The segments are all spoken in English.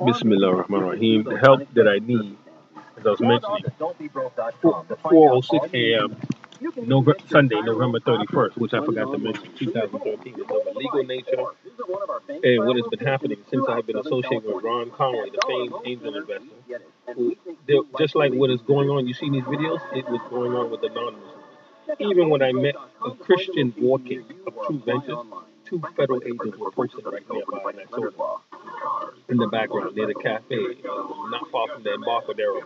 Bismillah ar-Rahman ar-Rahim. The help that I need, as I was mentioning, 4:06 a.m. Sunday, November 31st, which I forgot to mention, 2013, is of a legal nature. And what has been happening since I've been associated with Ron Conway, the famed angel investor, who, just like what is going on, you see in these videos, it was going on with the non-Muslims. Even when I met a Christian walking of True Ventures, two federal agents were posted right nearby, and I saw them in the background near the cafe, not far from the Embarcadero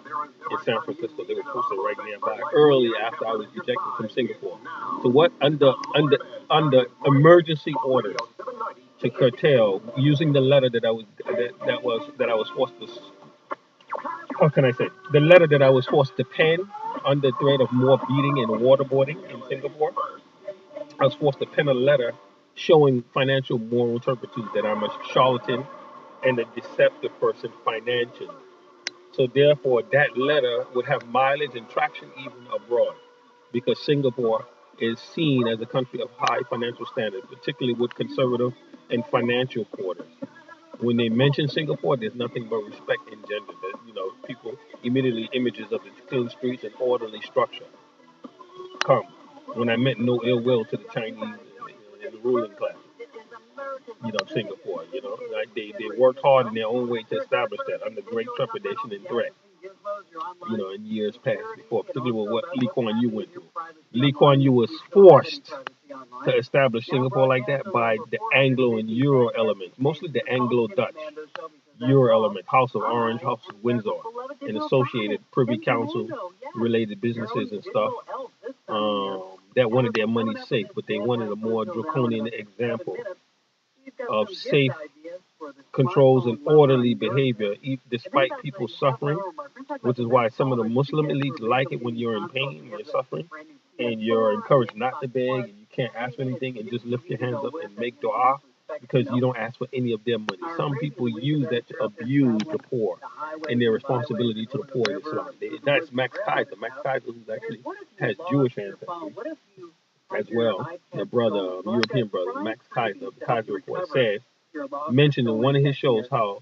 in San Francisco. They were posted right nearby early after I was ejected from Singapore. So what under emergency orders to curtail using the letter that I was forced to, how can I say, the letter that I was forced to pen under threat of more beating and waterboarding in Singapore. I was forced to pen a letter showing financial moral turpitude, that I'm a charlatan and a deceptive person financially. So therefore, that letter would have mileage and traction even abroad, because Singapore is seen as a country of high financial standards, particularly with conservative and financial quarters. When they mention Singapore, there's nothing but respect engendered. That, people immediately images of the clean streets and orderly structure come. When I meant no ill will to the Chinese and the ruling class, Singapore, like they worked hard in their own way to establish that under great trepidation and threat, in years past before, particularly with what Lee Kuan Yew went through. Lee Kuan Yew was forced to establish Singapore like that by the Anglo and Euro elements, mostly the Anglo-Dutch Euro element, House of Orange, House of Windsor, and associated Privy Council related businesses and stuff that wanted their money safe, but they wanted a more draconian example of safe controls and orderly behavior despite people suffering, which is why some of the Muslim elites like it when you're in pain, when you're suffering, and you're encouraged not to beg, and you can't ask for anything, and just lift your hands up and make dua, because you don't ask for any of their money. Some people use that to abuse the poor and their responsibility to the poor in Islam. That's Max Kaiser. Max Kaiser, who actually has Jewish ancestry as well, the brother, European brother, Max Kaiser, the Kaiser Report, said, mentioned in one of his shows how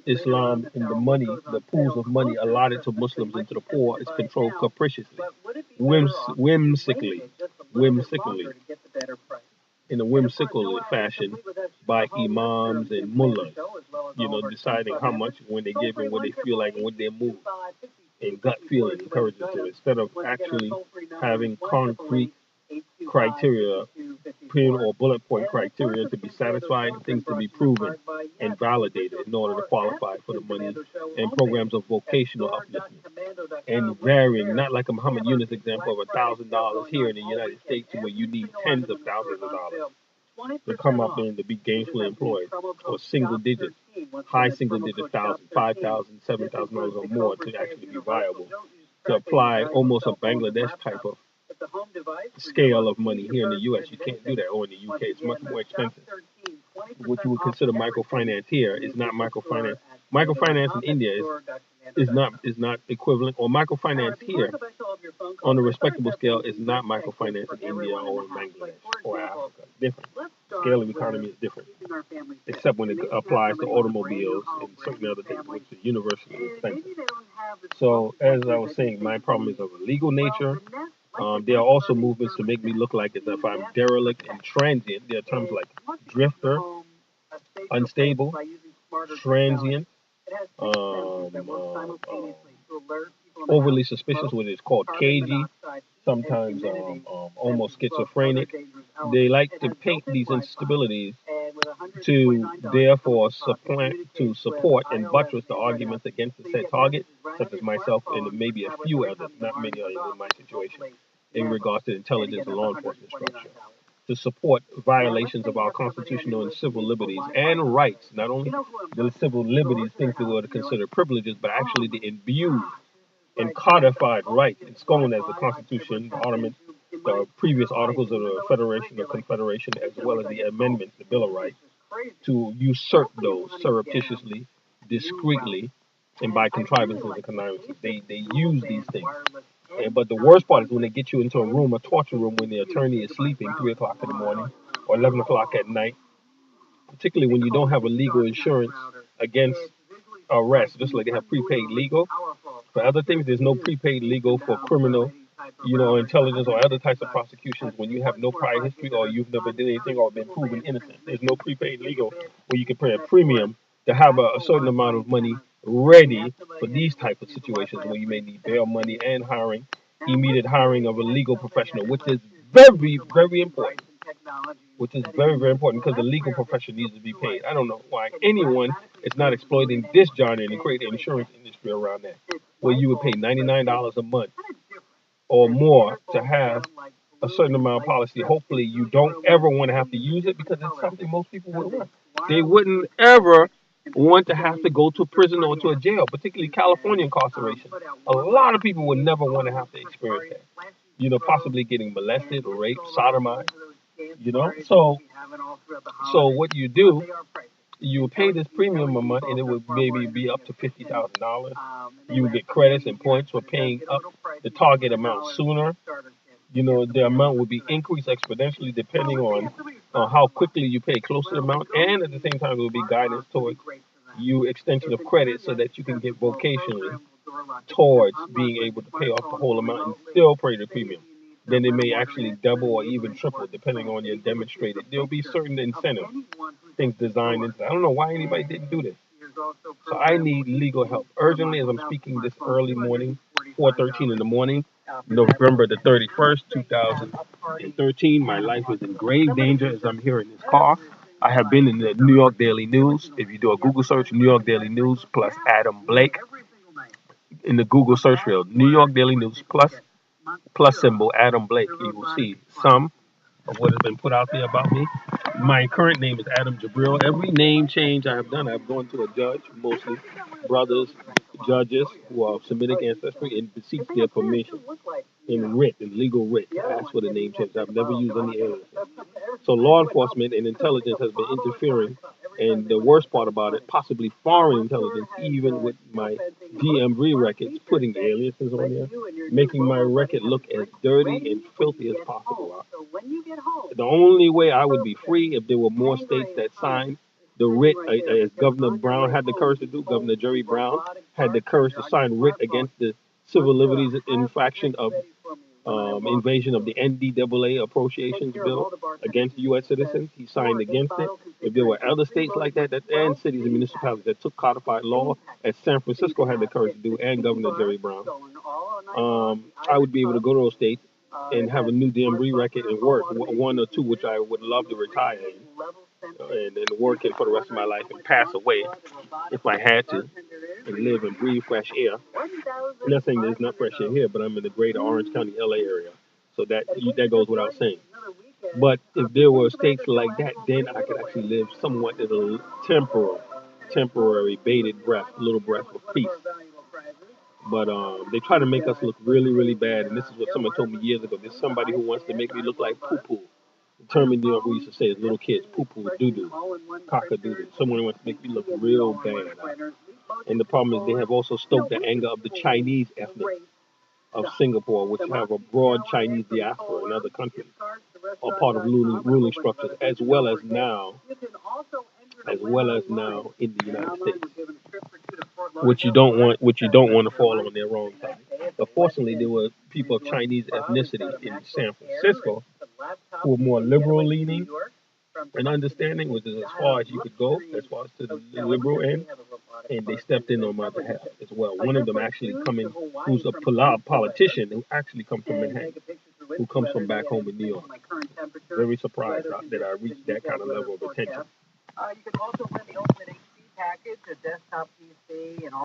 Islam and the money, the pools of money allotted to Muslims and to the poor is controlled capriciously, whimsically, in a whimsical fashion by imams and mullahs, deciding how much when they give and what they feel like and what they move and gut feeling encourages them, instead of actually having concrete criteria, pin or bullet point criteria to be satisfied, things to be proven and validated in order to qualify for the money, and programs of vocational upliftment and varying, not like a Muhammad Yunus example of $1,000 here in the United States where you need tens of thousands of dollars to come up and to be gainfully employed, or single digit, high single digit thousand, $5,000, $7,000 or more to actually be viable. To apply almost a Bangladesh type of scale of money here in the U.S., you can't do that, or in the U.K. it's much more expensive. What you would consider microfinance here is not microfinance. Microfinance in India is not equivalent, or microfinance here on a respectable scale is not microfinance in India or in Bangladesh or Africa. Different. Scale of economy is different, except when it applies to automobiles and certain other things, which is universally expensive. So, as I was saying, my problem is of a legal nature. There are also movements to make me look like as if I'm derelict and transient. There are terms like drifter, unstable, transient, overly suspicious, what is called cagey, sometimes almost schizophrenic. They like to paint these instabilities to therefore support and buttress the arguments against the said target, such as myself and maybe a few others, not many others in my situation, in regards to intelligence and law enforcement structure, to support violations of our constitutional and civil liberties and rights, not only the civil liberties, things that we would consider privileges, but actually the imbued and codified rights. It's known as the Constitution, the Ornament, the previous articles of the Federation or Confederation, as well as the amendments, the Bill of Rights, to usurp those surreptitiously, discreetly, and by contrivances and connivances. They use these things. But the worst part is when they get you into a room, a torture room, when the attorney is sleeping 3 o'clock in the morning or 11 o'clock at night, particularly when you don't have a legal insurance against arrest, just like they have prepaid legal. For other things, there's no prepaid legal for criminal, intelligence or other types of prosecutions when you have no prior history or you've never did anything or been proven innocent. There's no prepaid legal where you can pay a premium to have a certain amount of money ready for these type of situations where you may need bail money and immediate hiring of a legal professional, which is very, very important. Which is very, very important because the legal profession needs to be paid. I don't know why anyone is not exploiting this genre and create an insurance industry around that, where you would pay $99 a month or more to have a certain amount of policy. Hopefully, you don't ever want to have to use it because it's something most people would want. They wouldn't ever want to have to go to prison or to a jail, particularly California incarceration. A lot of people would never want to have to experience that. Possibly getting molested or raped, sodomized. So what you do, you pay this premium a month, and it would maybe be up to $50,000. You would get credits and points for paying up the target amount sooner. The amount will be increased exponentially depending on how quickly you pay close to the amount, and at the same time, it will be guidance towards you extension of credit so that you can get vocationally towards being able to pay off the whole amount and still pay the premium. Then it may actually double or even triple depending on your demonstrated. There'll be certain incentive things designed into that. I don't know why anybody didn't do this. So I need legal help urgently as I'm speaking this early morning, 4:13 in the morning, November the 31st, 2013. My life is in grave danger as I'm here in this car. I have been in the New York Daily News. If you do a Google search, New York Daily News plus Adam Blake in the Google search field, New York Daily News plus symbol Adam Blake, you will see some of what has been put out there about me. My current name is Adam Jabril. Every name change I have done, I've gone to a judge, mostly brothers, judges who are of Semitic ancestry, and beseech their permission in legal writ, to ask for the name change. I've never used any aliases. So law enforcement and intelligence has been interfering, and the worst part about it, possibly foreign intelligence, even with my DMV records, putting aliases on there, making my record look as dirty and filthy as possible. The only way I would be free if there were more states that signed the writ, as Governor Brown had the courage to do. Governor Jerry Brown had the courage to sign writ against the civil liberties infraction of invasion of the NDAA Appropriations Bill against U.S. citizens. He signed against it. If there were other states like that and cities and municipalities that took codified law, as San Francisco had the courage to do, and Governor Jerry Brown, I would be able to go to those states and have a new DMV record and work, one or two, which I would love to retire in, and work in for the rest of my life and pass away if I had to, and live and breathe fresh air. I'm not saying there's not fresh air here, but I'm in the greater Orange County, LA area, so that goes without saying. But if there were states like that, then I could actually live somewhat in a temporary bated breath, little breath of peace. But they try to make us look really, really bad, and this is what someone told me years ago. There's somebody who wants to make me look like poo-poo. The term in New York we used to say as little kids, poo-poo, doo-doo, cock-a-doodle. Someone wants to make me look real bad. And the problem is they have also stoked the anger of the Chinese ethnic of Singapore, which have a broad Chinese diaspora in other countries, are part of ruling structures, as well as now in the United States, which you don't want to fall on their wrong side. But fortunately, there were people of Chinese ethnicity in San Francisco who were more liberal leaning and understanding, which is as far as you could go, as far as to the liberal end, and they stepped in on my behalf as well. One of them actually who's a politician who actually comes from Manhattan, who comes from back home in New York. Very surprised that I reached that kind of level of attention. You can also win the Ultimate HD package, a desktop PC, and all